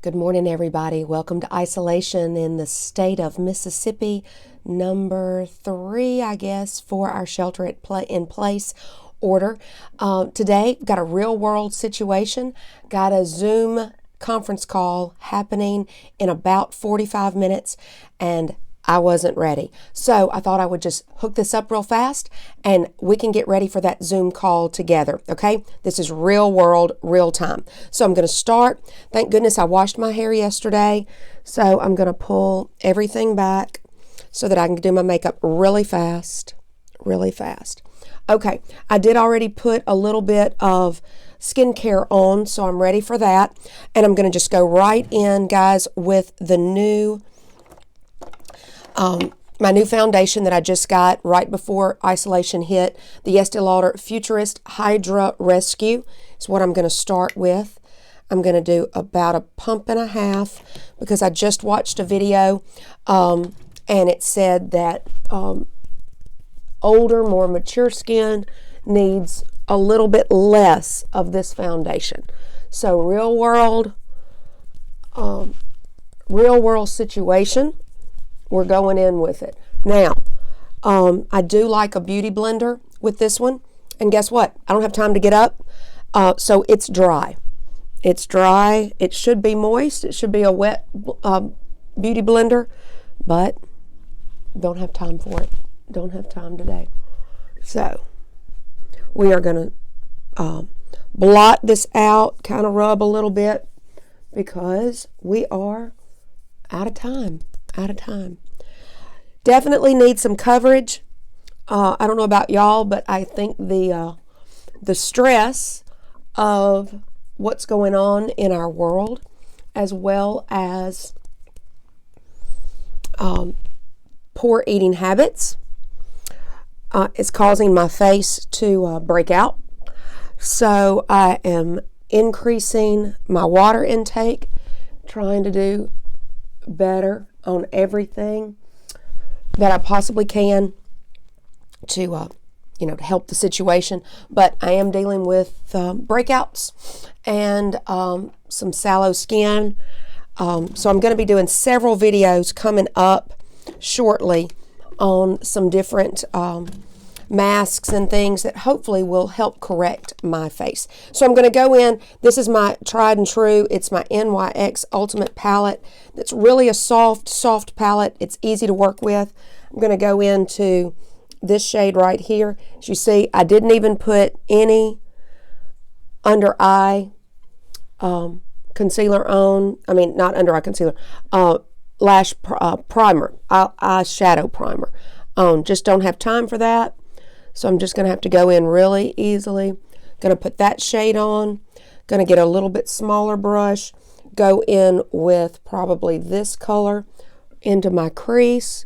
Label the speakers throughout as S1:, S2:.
S1: Good morning, everybody. Welcome to isolation in the state of Mississippi, number 3, I guess, for our in place order. Today, got a real world situation, got a Zoom conference call happening in about 45 minutes, and I wasn't ready. So I thought I would just hook this up real fast and we can get ready for that Zoom call together, okay? This is real world, real time. So I'm going to start. Thank goodness I washed my hair yesterday. So I'm going to pull everything back so that I can do my makeup really fast, really fast. Okay, I did already put a little bit of skincare on, so I'm ready for that. And I'm going to just go right in, guys, with the new my new foundation that I just got right before isolation hit, the Estee Lauder Futurist Hydra Rescue is what I'm going to start with. I'm going to do about a pump and a half because I just watched a video and it said that older, more mature skin needs a little bit less of this foundation. So real world situation. We're going in with it. Now, I do like a beauty blender with this one. And guess what? I don't have time to get up. So it's dry. It's dry. It should be moist. It should be a wet beauty blender. But don't have time for it. Don't have time today. So we are going to blot this out, kind of rub a little bit because we are out of time. Definitely need some coverage. I don't know about y'all, but I think the stress of what's going on in our world, as well as poor eating habits, is causing my face to break out. So I am increasing my water intake, trying to do better on everything that I possibly can to to help the situation. But I am dealing with breakouts and some sallow skin. So I'm going to be doing several videos coming up shortly on some different masks and things that hopefully will help correct my face. So I'm going to go in. This is my tried and true. It's my NYX Ultimate Palette. It's really a soft palette. It's easy to work with. I'm going to go into this shade right here. As you see, I didn't even put any under eye concealer on. I mean, not under eye concealer. Lash primer, eyeshadow primer on. Just don't have time for that. So I'm just going to have to go in really easily. Going to put that shade on. Going to get a little bit smaller brush. Go in with probably this color into my crease,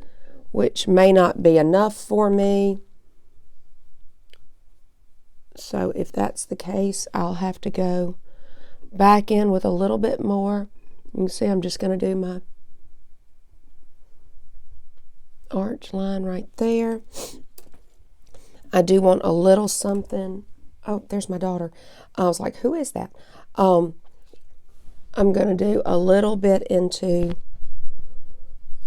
S1: which may not be enough for me. So if that's the case, I'll have to go back in with a little bit more. You can see I'm just going to do my arch line right there. I do want a little something. Oh, there's my daughter. I was like, who is that? I'm going to do a little bit into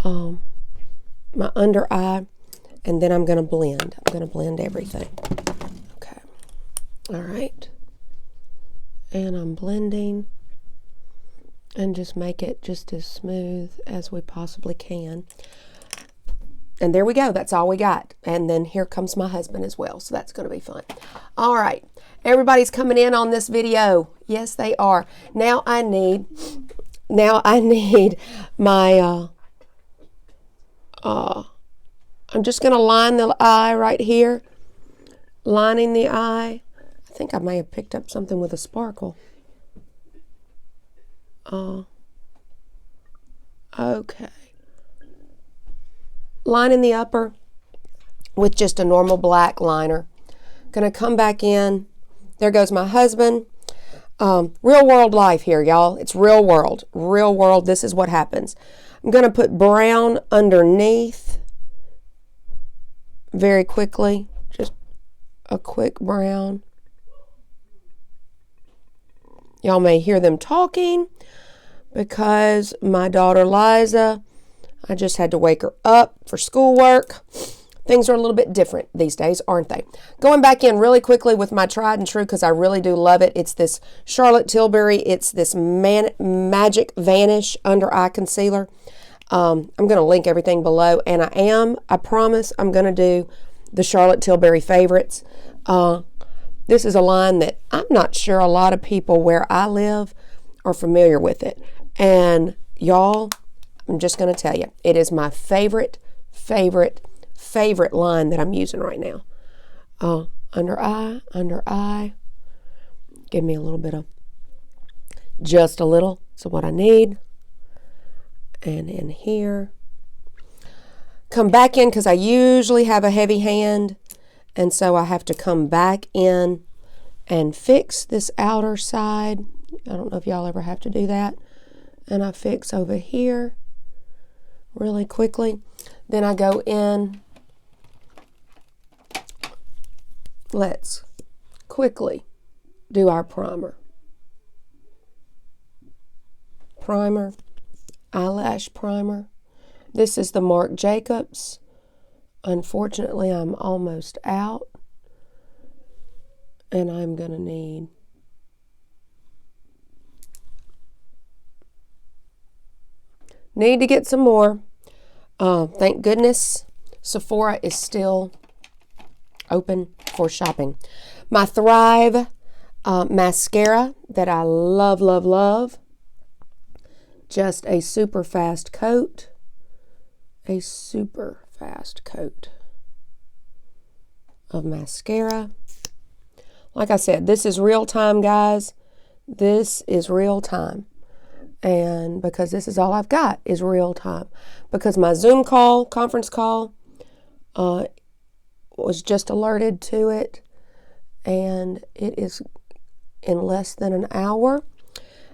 S1: my under eye, and then I'm going to blend. I'm going to blend everything. Okay. All right. And I'm blending and just make it just as smooth as we possibly can. And there we go. That's all we got. And then here comes my husband as well. So that's going to be fun. All right. Everybody's coming in on this video. Yes, they are. Now I need my, I'm just going to line the eye right here. Lining the eye. I think I may have picked up something with a sparkle. Okay. Lining the upper with just a normal black liner. Gonna come back in. There goes my husband. Real world life here, y'all. It's real world. Real world. This is what happens. I'm gonna put brown underneath very quickly. Just a quick brown. Y'all may hear them talking, because my daughter Liza, I just had to wake her up for schoolwork. Things are a little bit different these days, aren't they? Going back in really quickly with my tried and true because I really do love it. It's this Charlotte Tilbury. It's this Magic Vanish Under Eye Concealer. I'm going to link everything below. And I promise I'm going to do the Charlotte Tilbury favorites. This is a line that I'm not sure a lot of people where I live are familiar with it. And y'all, I'm just going to tell you, it is my favorite line that I'm using right now. Under eye. Give me a little bit of, just a little. So what I need. And in here. Come back in because I usually have a heavy hand. And so I have to come back in and fix this outer side. I don't know if y'all ever have to do that. And I fix over here really quickly. Then I go in. Let's quickly do our primer. Eyelash primer. This is the Marc Jacobs. Unfortunately, I'm almost out. And I'm going to need to get some more. Thank goodness Sephora is still open for shopping. My Thrive mascara that I love. Just a super fast coat. Of mascara. Like I said, this is real time, guys. This is real time. And because this is all I've got is real time. Because my Zoom conference call, was just alerted to it. And it is in less than an hour.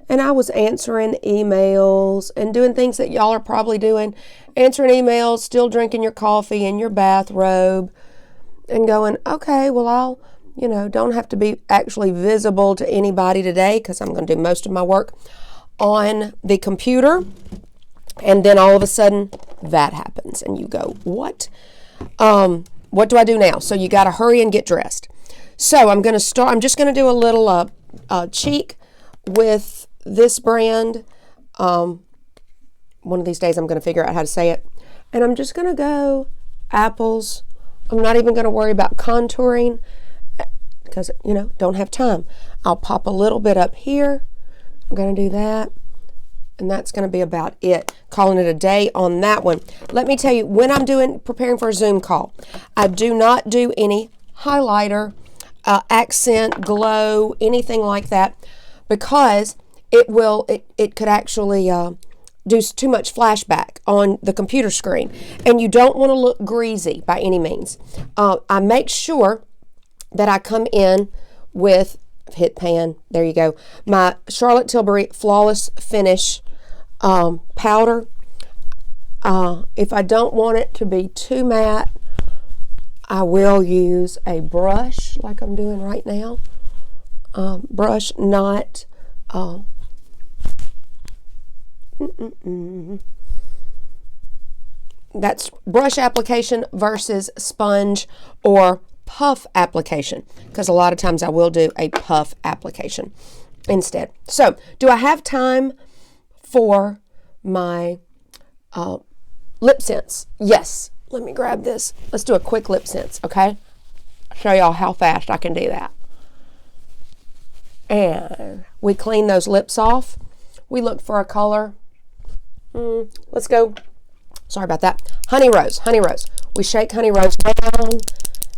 S1: And I was answering emails and doing things that y'all are probably doing. Answering emails, still drinking your coffee in your bathrobe. And going, okay, well, I'll, don't have to be actually visible to anybody today because I'm going to do most of my work on the computer. And then all of a sudden, that happens. And you go, what? What do I do now? So you got to hurry and get dressed. So I'm just going to do a little cheek with this brand. One of these days I'm going to figure out how to say it. And I'm just going to go apples. I'm not even going to worry about contouring because, don't have time. I'll pop a little bit up here. I'm going to do that. And that's going to be about it. Calling it a day on that one. Let me tell you, when I'm preparing for a Zoom call, I do not do any highlighter, accent, glow, anything like that, because it could actually do too much flashback on the computer screen. And you don't want to look greasy by any means. I make sure that I come in with, hit pan, there you go, my Charlotte Tilbury Flawless Finish powder. If I don't want it to be too matte, I will use a brush like I'm doing right now. Brush, not that's brush application versus sponge or puff application, because a lot of times I will do a puff application instead. So, do I have time for my lip sense? Yes. Let me grab this. Let's do a quick lip sense, okay? Show y'all how fast I can do that. And we clean those lips off. We look for a color. Let's go. Sorry about that. Honey Rose. We shake Honey Rose down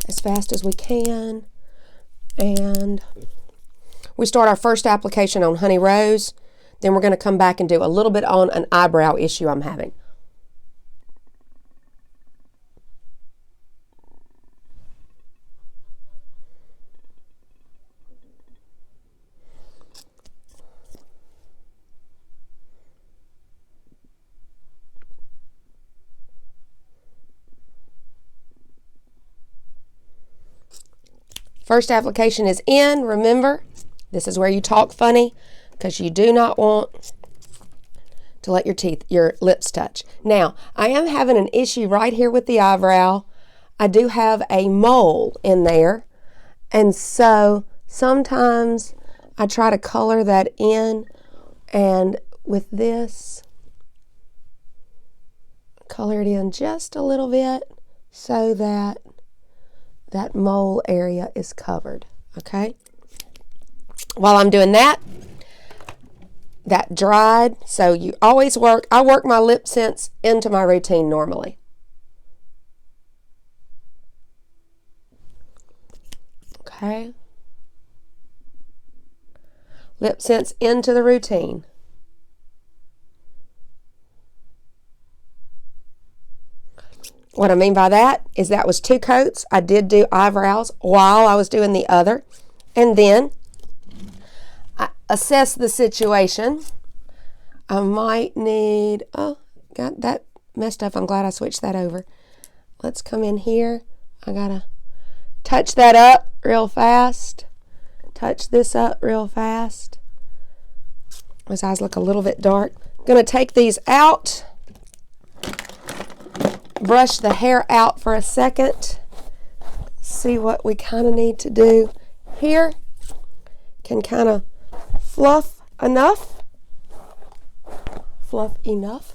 S1: as fast as we can. And we start our first application on Honey Rose. Then we're going to come back and do a little bit on an eyebrow issue I'm having. First application is in. Remember, this is where you talk funny because you do not want to let your lips touch. Now, I am having an issue right here with the eyebrow. I do have a mole in there, and so sometimes I try to color that in, and with this, color it in just a little bit so that that mole area is covered, okay? While I'm doing that, that dried, so I work my lip sense into my routine normally. Okay. Lip sense into the routine. What I mean by that is that was 2 coats. I did do eyebrows while I was doing the other. And then I assess the situation. I might need, got that messed up. I'm glad I switched that over. Let's come in here. I gotta touch that up real fast. Touch this up real fast. His eyes look a little bit dark. I'm gonna take these out. Brush the hair out for a second. See what we kind of need to do here. Can kind of fluff enough. Fluff enough.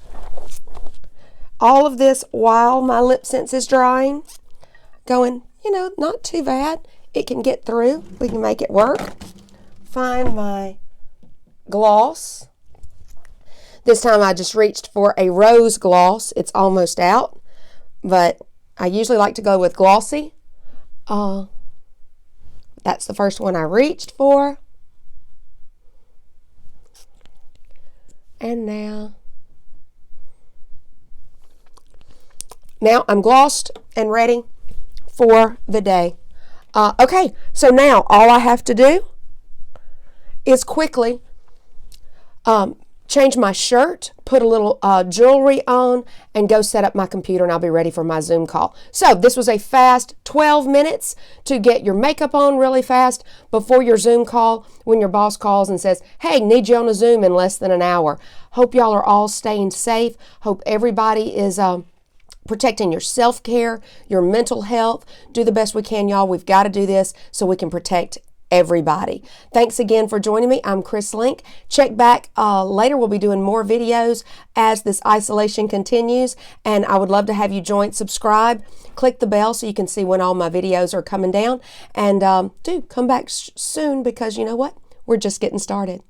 S1: All of this while my lip sense is drying. Going, not too bad. It can get through. We can make it work. Find my gloss. This time I just reached for a rose gloss. It's almost out. But I usually like to go with glossy. That's the first one I reached for. And now I'm glossed and ready for the day. Okay, so now all I have to do is quickly change my shirt, put a little jewelry on, and go set up my computer, and I'll be ready for my Zoom call. So this was a fast 12 minutes to get your makeup on really fast before your Zoom call when your boss calls and says, hey, need you on a Zoom in less than an hour. Hope y'all are all staying safe. Hope everybody is protecting your self-care, your mental health. Do the best we can, y'all. We've got to do this so we can protect everybody. Thanks again for joining me. I'm Chris Link. Check back later. We'll be doing more videos as this isolation continues, and I would love to have you subscribe, click the bell so you can see when all my videos are coming down, and do come back soon, because you know what? We're just getting started.